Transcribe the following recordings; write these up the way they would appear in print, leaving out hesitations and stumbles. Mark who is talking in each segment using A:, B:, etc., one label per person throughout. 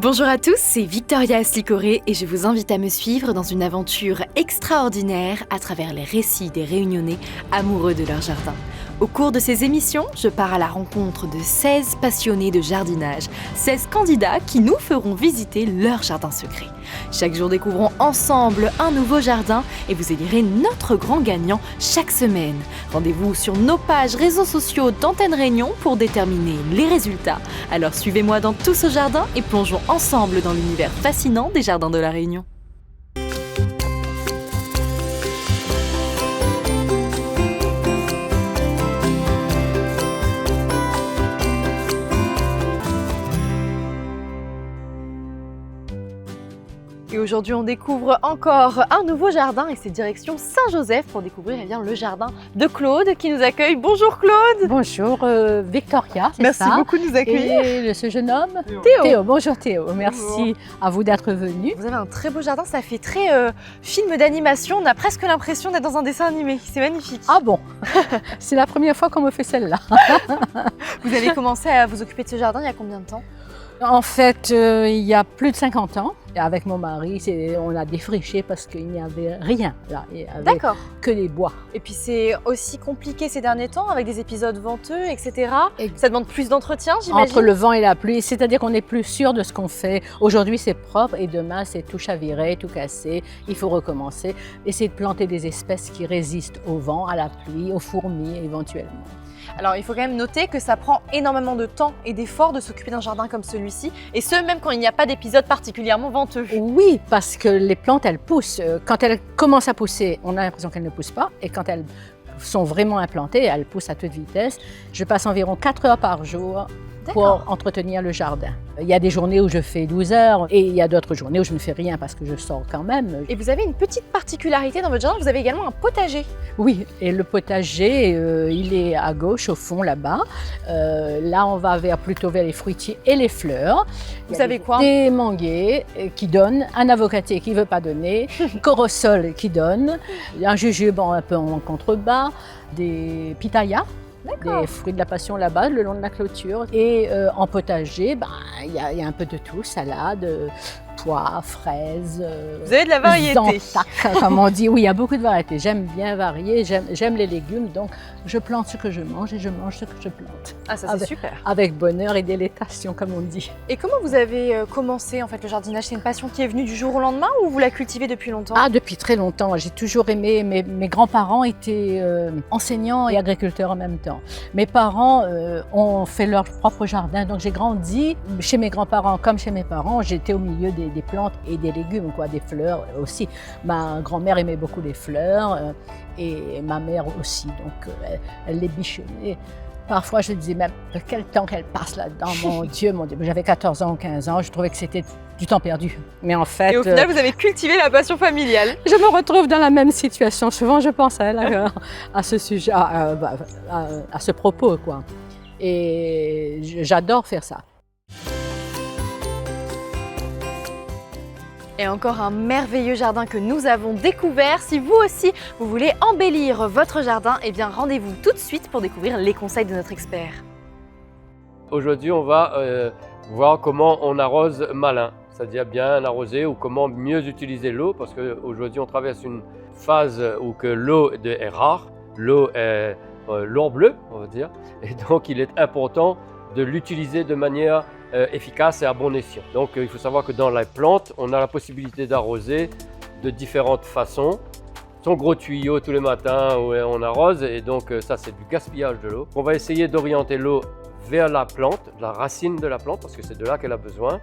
A: Bonjour à tous, c'est Victoria Aslicoré et je vous invite à me suivre dans une aventure extraordinaire à travers les récits des Réunionnais amoureux de leur jardin. Au cours de ces émissions, je pars à la rencontre de 16 passionnés de jardinage, 16 candidats qui nous feront visiter leur jardin secret. Chaque jour, découvrons ensemble un nouveau jardin et vous élirez notre grand gagnant chaque semaine. Rendez-vous sur nos pages réseaux sociaux d'Antenne Réunion pour déterminer les résultats. Alors suivez-moi dans tout ce jardin et plongeons ensemble dans l'univers fascinant des jardins de la Réunion. Et aujourd'hui, on découvre encore un nouveau jardin et c'est direction Saint-Joseph pour découvrir le jardin de Claude qui nous accueille. Bonjour Claude.
B: Bonjour Victoria, c'est
A: Merci
B: ça.
A: beaucoup de nous accueillir.
B: Et ce jeune homme
A: Théo.
B: Bonjour Théo, merci
A: Bonjour.
B: à vous d'être venu.
A: Vous avez un très beau jardin, ça fait très film d'animation. On a presque l'impression d'être dans un dessin animé. C'est magnifique.
B: Ah bon, c'est la première fois qu'on me fait celle-là.
A: Vous avez commencé à vous occuper de ce jardin il y a combien de temps?
B: En fait, il y a plus de 50 ans, avec mon mari, on a défriché parce qu'il n'y avait rien là. Il n'y avait
A: D'accord.
B: que les bois.
A: Et puis c'est aussi compliqué ces derniers temps avec des épisodes venteux, etc.
B: Et
A: Ça demande plus d'entretien, j'imagine.
B: entre le vent et la pluie, c'est-à-dire qu'on n'est plus sûr de ce qu'on fait. Aujourd'hui, c'est propre et demain, c'est tout chaviré, tout cassé. Il faut recommencer. Essayer de planter des espèces qui résistent au vent, à la pluie, aux fourmis éventuellement.
A: Alors il faut quand même noter que ça prend énormément de temps et d'efforts de s'occuper d'un jardin comme celui-ci, et ce même quand il n'y a pas d'épisode particulièrement venteux.
B: Oui, parce que les plantes, elles poussent. Quand elles commencent à pousser, on a l'impression qu'elles ne poussent pas. Et quand elles sont vraiment implantées, elles poussent à toute vitesse. Je passe environ 4 heures par jour pour entretenir le jardin. Il y a des journées où je fais 12 heures et il y a d'autres journées où je ne fais rien parce que je sors quand même.
A: Et vous avez une petite particularité dans votre jardin, vous avez également un potager.
B: Oui, et le potager, il est à gauche au fond là-bas. Là, on va plutôt vers les fruitiers et les fleurs.
A: Vous savez quoi?
B: Des manguiers qui donnent, un avocatier qui ne veut pas donner, corosol qui donne, un jujube un peu en contrebas, des pitayas. Des fruits de la passion là-bas, le long de la clôture. Et en potager, il y a un peu de tout, salade, pois, fraises.
A: Vous avez de la variété.
B: Zantac, comme on dit. Oui, il y a beaucoup de variétés. J'aime bien varier, j'aime les légumes, donc je plante ce que je mange et je mange ce que je plante.
A: Ah, ça c'est super.
B: Avec bonheur et délectation, comme on dit.
A: Et comment vous avez commencé en fait le jardinage? C'est une passion qui est venue du jour au lendemain ou vous la cultivez depuis longtemps?
B: Ah, depuis très longtemps. J'ai toujours aimé. Mes grands-parents étaient enseignants et agriculteurs en même temps. Mes parents ont fait leur propre jardin, donc j'ai grandi chez mes grands-parents comme chez mes parents. J'étais au milieu des plantes et des légumes, des fleurs aussi. Ma grand-mère aimait beaucoup les fleurs et ma mère aussi, donc elle les bichonnait. Parfois, je disais même quel temps qu'elle passe là-dedans, mon Dieu. J'avais 14 ans ou 15 ans, je trouvais que c'était du temps perdu. Mais en fait…
A: Et au final, vous avez cultivé la passion familiale.
B: Je me retrouve dans la même situation. Souvent, je pense à elle, à ce sujet, à ce propos, quoi. Et j'adore faire ça.
A: Et encore un merveilleux jardin que nous avons découvert. Si vous aussi, vous voulez embellir votre jardin, eh bien rendez-vous tout de suite pour découvrir les conseils de notre expert.
C: Aujourd'hui, on va voir comment on arrose malin, c'est-à-dire bien arroser ou comment mieux utiliser l'eau, parce qu'aujourd'hui, on traverse une phase où que l'eau est rare, l'eau est l'or bleu, on va dire, et donc il est important de l'utiliser de manière efficace et à bon escient. Donc il faut savoir que dans la plante, on a la possibilité d'arroser de différentes façons. Son gros tuyau tous les matins où on arrose, et donc ça c'est du gaspillage de l'eau. On va essayer d'orienter l'eau vers la plante, la racine de la plante, parce que c'est de là qu'elle a besoin.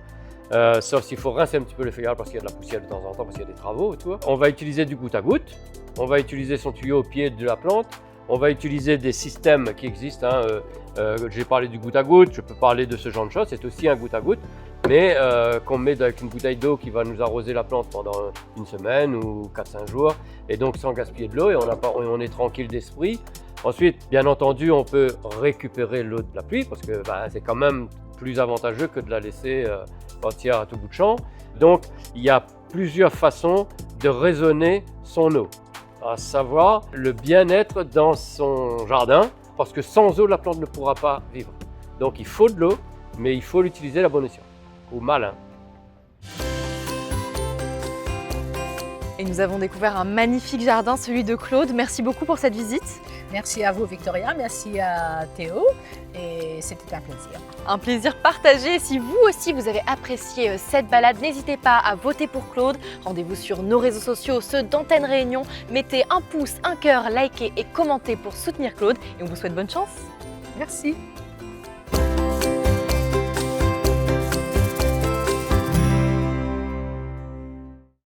C: Sauf s'il faut rincer un petit peu le feuillage parce qu'il y a de la poussière de temps en temps, parce qu'il y a des travaux autour. On va utiliser du goutte à goutte. On va utiliser son tuyau au pied de la plante. On va utiliser des systèmes qui existent. J'ai parlé du goutte à goutte, je peux parler de ce genre de choses. C'est aussi un goutte à goutte, mais qu'on met avec une bouteille d'eau qui va nous arroser la plante pendant une semaine ou 4-5 jours. Et donc sans gaspiller de l'eau, et on est tranquille d'esprit. Ensuite, bien entendu, on peut récupérer l'eau de la pluie parce que c'est quand même plus avantageux que de la laisser entière à tout bout de champ. Donc, il y a plusieurs façons de raisonner son eau, à savoir le bien-être dans son jardin, parce que sans eau, la plante ne pourra pas vivre. Donc, il faut de l'eau, mais il faut l'utiliser à bon escient, ou malin.
A: Et nous avons découvert un magnifique jardin, celui de Claude. Merci beaucoup pour cette visite.
B: Merci à vous Victoria, merci à Théo et c'était un plaisir.
A: Un plaisir partagé. Si vous aussi vous avez apprécié cette balade, n'hésitez pas à voter pour Claude. Rendez-vous sur nos réseaux sociaux, ceux d'Antenne Réunion. Mettez un pouce, un cœur, likez et commentez pour soutenir Claude. Et on vous souhaite bonne chance.
B: Merci.